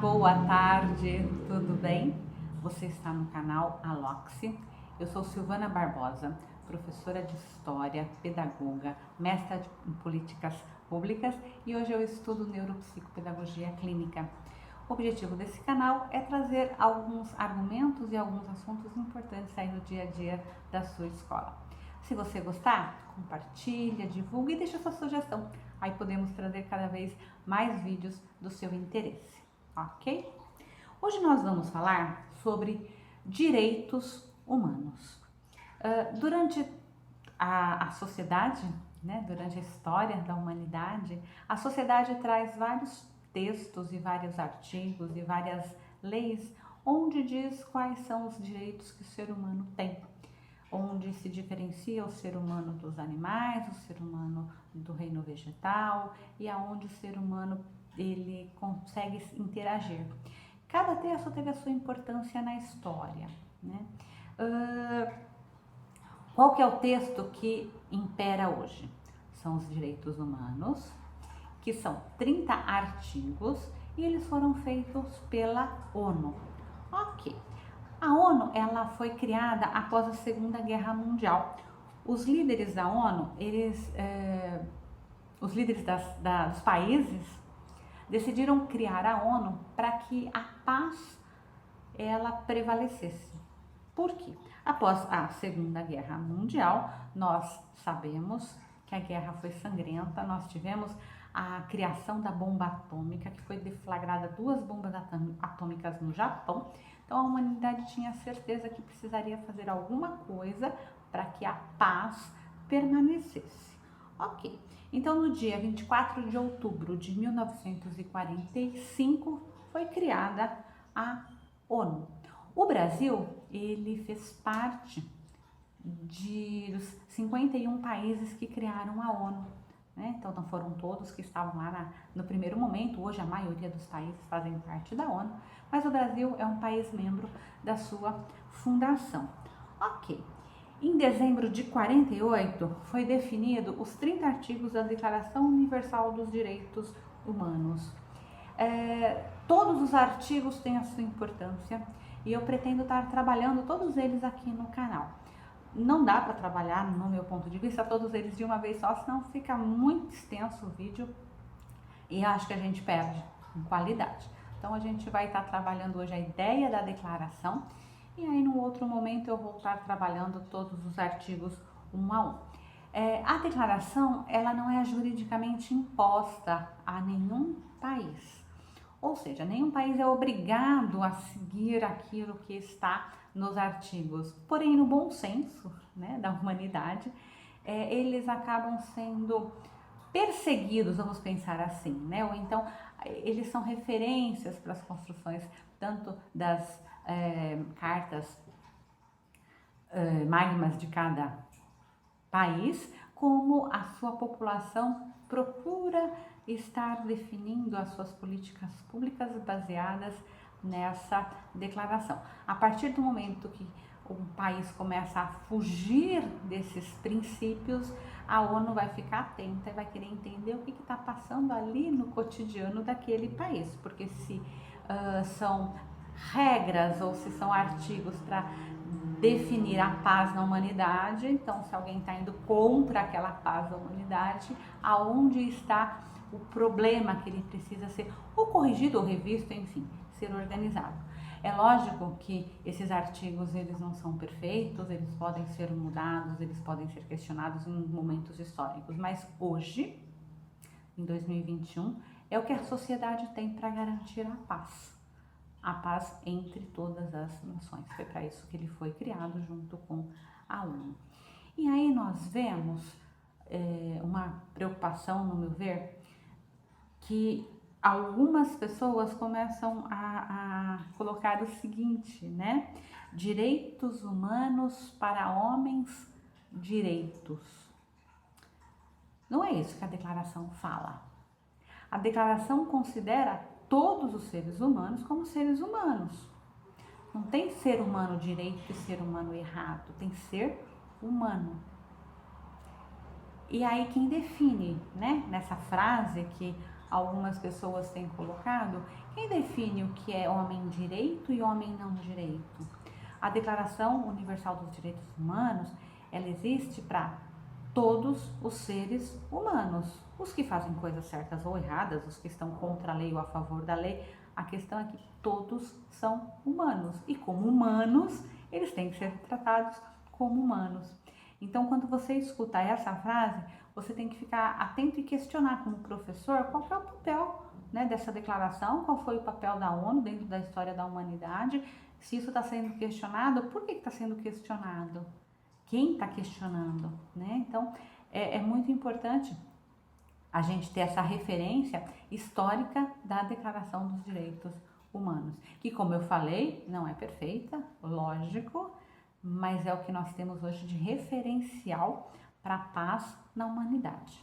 boa tarde, tudo bem? Você está no canal Aloxi. Eu sou Silvana Barbosa, professora de História, pedagoga, mestra em Políticas Públicas e hoje eu estudo Neuropsicopedagogia Clínica. O objetivo desse canal é trazer alguns argumentos e alguns assuntos importantes aí no dia a dia da sua escola. Se você gostar, compartilha, divulga e deixa sua sugestão. Aí podemos trazer cada vez mais vídeos do seu interesse, ok? Hoje nós vamos falar sobre direitos humanos. Durante a sociedade, durante a história da humanidade, a sociedade traz vários textos e vários artigos e várias leis onde diz quais são os direitos que o ser humano tem, onde se diferencia o ser humano dos animais, o ser humano do reino vegetal e aonde o ser humano ele consegue interagir. Cada texto teve a sua importância na história, né? Qual que é o texto que impera hoje? São os direitos humanos, que são 30 artigos e eles foram feitos pela ONU. Ok. A ONU ela foi criada após a Segunda Guerra Mundial. Os líderes da ONU, os líderes dos países decidiram criar a ONU para que a paz ela prevalecesse. Por quê? Após a Segunda Guerra Mundial, nós sabemos que a guerra foi sangrenta, nós tivemos a criação da bomba atômica, que foi deflagrada 2 bombas atômicas no Japão. Então a humanidade tinha certeza que precisaria fazer alguma coisa para que a paz permanecesse. Ok, então no dia 24 de outubro de 1945 foi criada a ONU. O Brasil, ele fez parte dos 51 países que criaram a ONU. Então não foram todos que estavam lá no primeiro momento, hoje a maioria dos países fazem parte da ONU, mas o Brasil é um país membro da sua fundação. Ok, em dezembro de 48 foi definido os 30 artigos da Declaração Universal dos Direitos Humanos. Todos os artigos têm a sua importância e eu pretendo estar trabalhando todos eles aqui no canal. Não dá para trabalhar, no meu ponto de vista, todos eles de uma vez só, senão fica muito extenso o vídeo e acho que a gente perde em qualidade. Então a gente vai estar trabalhando hoje a ideia da declaração e aí no outro momento eu vou estar trabalhando todos os artigos um a um. A declaração ela não é juridicamente imposta a nenhum país. Ou seja, nenhum país é obrigado a seguir aquilo que está nos artigos. Porém, no bom senso da humanidade, eles acabam sendo perseguidos, vamos pensar assim, ou então eles são referências para as construções tanto das cartas magnas de cada país, como a sua população procura estar definindo as suas políticas públicas baseadas nessa declaração. A partir do momento que um país começa a fugir desses princípios, a ONU vai ficar atenta e vai querer entender o que está passando ali no cotidiano daquele país, porque se são regras ou se são artigos para definir a paz na humanidade, então se alguém está indo contra aquela paz da humanidade, aonde está o problema que ele precisa ser ou corrigido ou revisto, enfim, ser organizado. É lógico que esses artigos eles não são perfeitos, eles podem ser mudados, eles podem ser questionados em momentos históricos, mas hoje, em 2021, é o que a sociedade tem para garantir a paz entre todas as nações. Foi para isso que ele foi criado junto com a ONU. E aí nós vemos uma preocupação, no meu ver, que algumas pessoas começam a colocar o seguinte, direitos humanos para homens, direitos. Não é isso que a declaração fala. A declaração considera todos os seres humanos como seres humanos. Não tem ser humano direito e ser humano errado, tem ser humano. E aí quem define, nessa frase que algumas pessoas têm colocado, quem define o que é homem direito e homem não direito? A Declaração Universal dos Direitos Humanos, ela existe para todos os seres humanos, os que fazem coisas certas ou erradas, os que estão contra a lei ou a favor da lei. A questão é que todos são humanos e, como humanos, eles têm que ser tratados como humanos. Então, quando você escuta essa frase, você tem que ficar atento e questionar como professor qual é o papel, né, dessa declaração, qual foi o papel da ONU dentro da história da humanidade, se isso está sendo questionado, por que está sendo questionado? Quem está questionando, né? Então, é muito importante a gente ter essa referência histórica da Declaração dos Direitos Humanos, que, como eu falei, não é perfeita, lógico, mas é o que nós temos hoje de referencial para a paz na humanidade.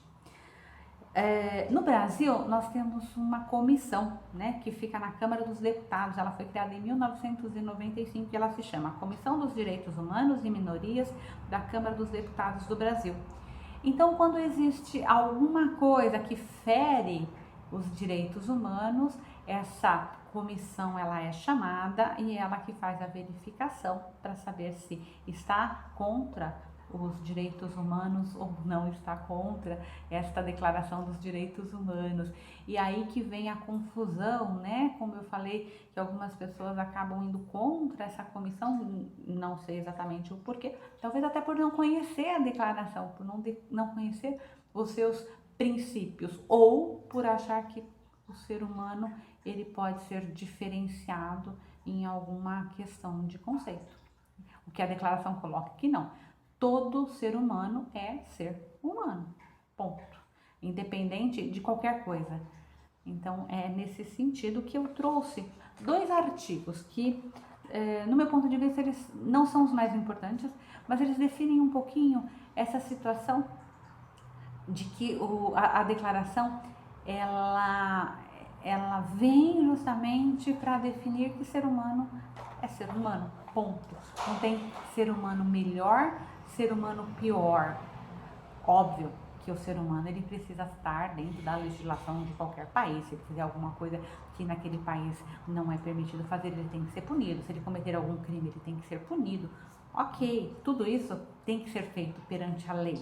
No Brasil, nós temos uma comissão, né, que fica na Câmara dos Deputados. Ela foi criada em 1995 e ela se chama Comissão dos Direitos Humanos e Minorias da Câmara dos Deputados do Brasil. Então, quando existe alguma coisa que fere os direitos humanos, essa comissão ela é chamada e ela que faz a verificação para saber se está contra os direitos humanos ou não está contra esta declaração dos direitos humanos. E aí que vem a confusão, né? Como eu falei, que algumas pessoas acabam indo contra essa comissão, não sei exatamente o porquê, talvez até por não conhecer a declaração, por não conhecer os seus princípios, ou por achar que o ser humano ele pode ser diferenciado em alguma questão de conceito. O que a declaração coloca que não. Todo ser humano é ser humano, ponto. Independente de qualquer coisa. Então, é nesse sentido que eu trouxe 2 artigos que, no meu ponto de vista, eles não são os mais importantes, mas eles definem um pouquinho essa situação de que a declaração, ela vem justamente para definir que ser humano é ser humano, ponto. Não tem ser humano melhor, ser humano pior. Óbvio que o ser humano ele precisa estar dentro da legislação de qualquer país. Se ele fizer alguma coisa que naquele país não é permitido fazer, ele tem que ser punido. Se ele cometer algum crime, ele tem que ser punido. Ok, tudo isso tem que ser feito perante a lei.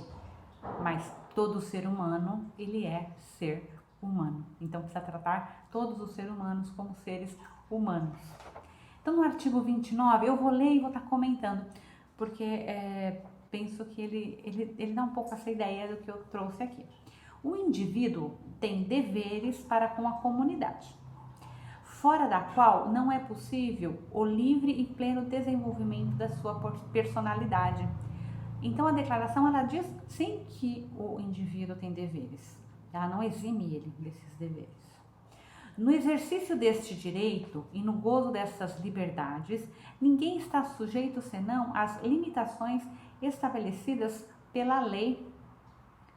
Mas todo ser humano, ele é ser humano. Então precisa tratar todos os seres humanos como seres humanos. Então no artigo 29, eu vou ler e vou estar comentando, porque penso que ele dá um pouco essa ideia do que eu trouxe aqui. O indivíduo tem deveres para com a comunidade, fora da qual não é possível o livre e pleno desenvolvimento da sua personalidade. Então a declaração ela diz sim que o indivíduo tem deveres, ela não exime ele desses deveres. No exercício deste direito e no gozo dessas liberdades, ninguém está sujeito senão às limitações estabelecidas pela lei.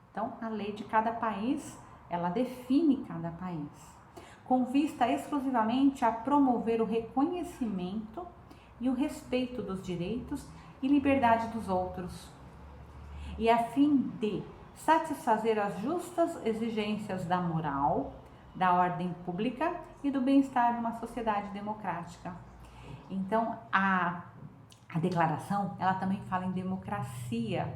Então, a lei de cada país, ela define cada país, com vista exclusivamente a promover o reconhecimento e o respeito dos direitos e liberdade dos outros, e a fim de satisfazer as justas exigências da moral, da ordem pública e do bem-estar de uma sociedade democrática. Então, a declaração, ela também fala em democracia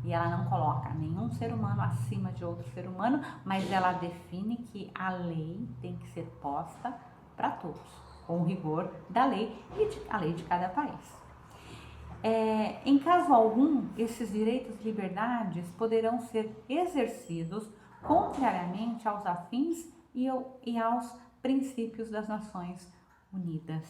e ela não coloca nenhum ser humano acima de outro ser humano, mas ela define que a lei tem que ser posta para todos, com o rigor da lei e a lei de cada país. Em caso algum, esses direitos e liberdades poderão ser exercidos contrariamente aos afins e aos princípios das Nações Unidas,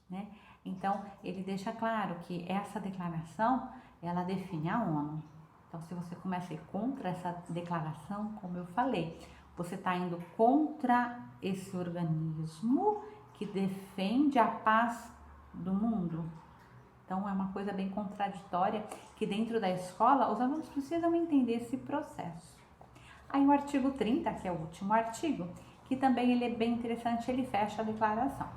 né? Então, ele deixa claro que essa declaração, ela define a ONU. Então, se você começa a ir contra essa declaração, como eu falei, você está indo contra esse organismo que defende a paz do mundo. Então, é uma coisa bem contraditória que dentro da escola os alunos precisam entender esse processo. Aí o artigo 30, que é o último artigo, que também ele é bem interessante, ele fecha a declaração.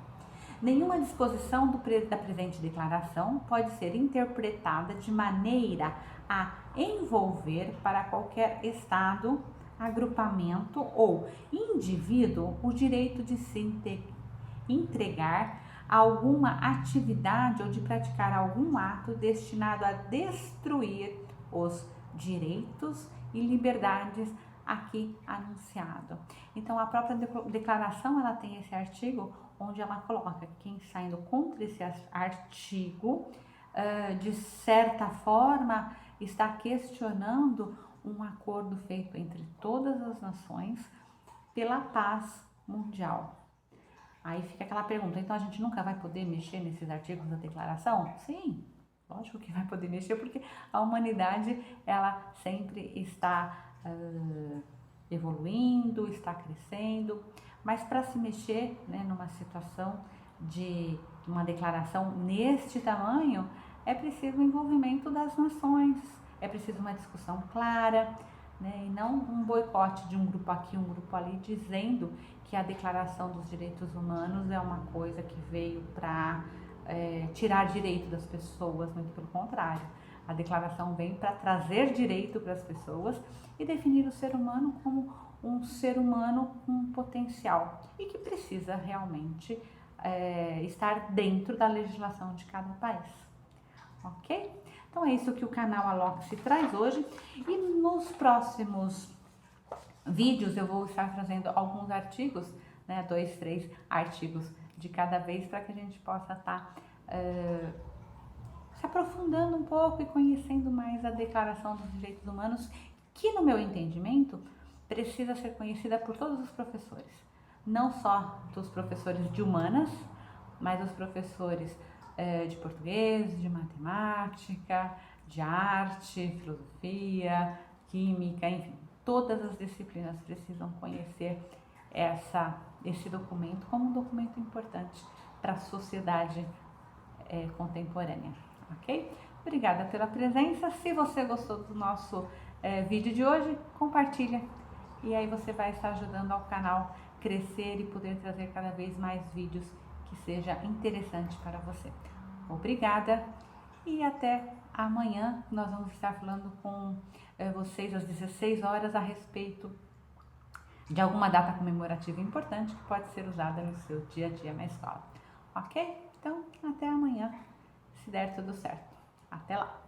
Nenhuma disposição da presente declaração pode ser interpretada de maneira a envolver para qualquer Estado agrupamento ou indivíduo o direito de se entregar a alguma atividade ou de praticar algum ato destinado a destruir os direitos e liberdades aqui anunciado. Então, a própria declaração, ela tem esse artigo onde ela coloca que quem está indo contra esse artigo, de certa forma, está questionando um acordo feito entre todas as nações pela paz mundial. Aí fica aquela pergunta, então a gente nunca vai poder mexer nesses artigos da declaração? Sim, lógico que vai poder mexer, porque a humanidade, ela sempre está evoluindo, está crescendo, mas para se mexer, né, numa situação de uma declaração neste tamanho, é preciso o envolvimento das nações, é preciso uma discussão clara, né, e não um boicote de um grupo aqui, um grupo ali, dizendo que a Declaração dos Direitos Humanos é uma coisa que veio para tirar direito das pessoas, muito pelo contrário. A declaração vem para trazer direito para as pessoas e definir o ser humano como um ser humano com potencial e que precisa realmente estar dentro da legislação de cada país. Ok? Então é isso que o canal Aloxe traz hoje, e nos próximos vídeos eu vou estar trazendo alguns artigos, né, 2, 3 artigos de cada vez, para que a gente possa estar se aprofundando um pouco e conhecendo mais a Declaração dos Direitos Humanos, que no meu entendimento precisa ser conhecida por todos os professores, não só dos professores de humanas, mas os professores de português, de matemática, de arte, filosofia, química, enfim, todas as disciplinas precisam conhecer esse documento como um documento importante para a sociedade contemporânea, ok? Obrigada pela presença. Se você gostou do nosso vídeo de hoje, compartilha, e aí você vai estar ajudando ao canal crescer e poder trazer cada vez mais vídeos que seja interessante para você. Obrigada e até amanhã. Nós vamos estar falando com vocês às 16 horas a respeito de alguma data comemorativa importante que pode ser usada no seu dia a dia na escola. Ok? Então, até amanhã, se der tudo certo. Até lá!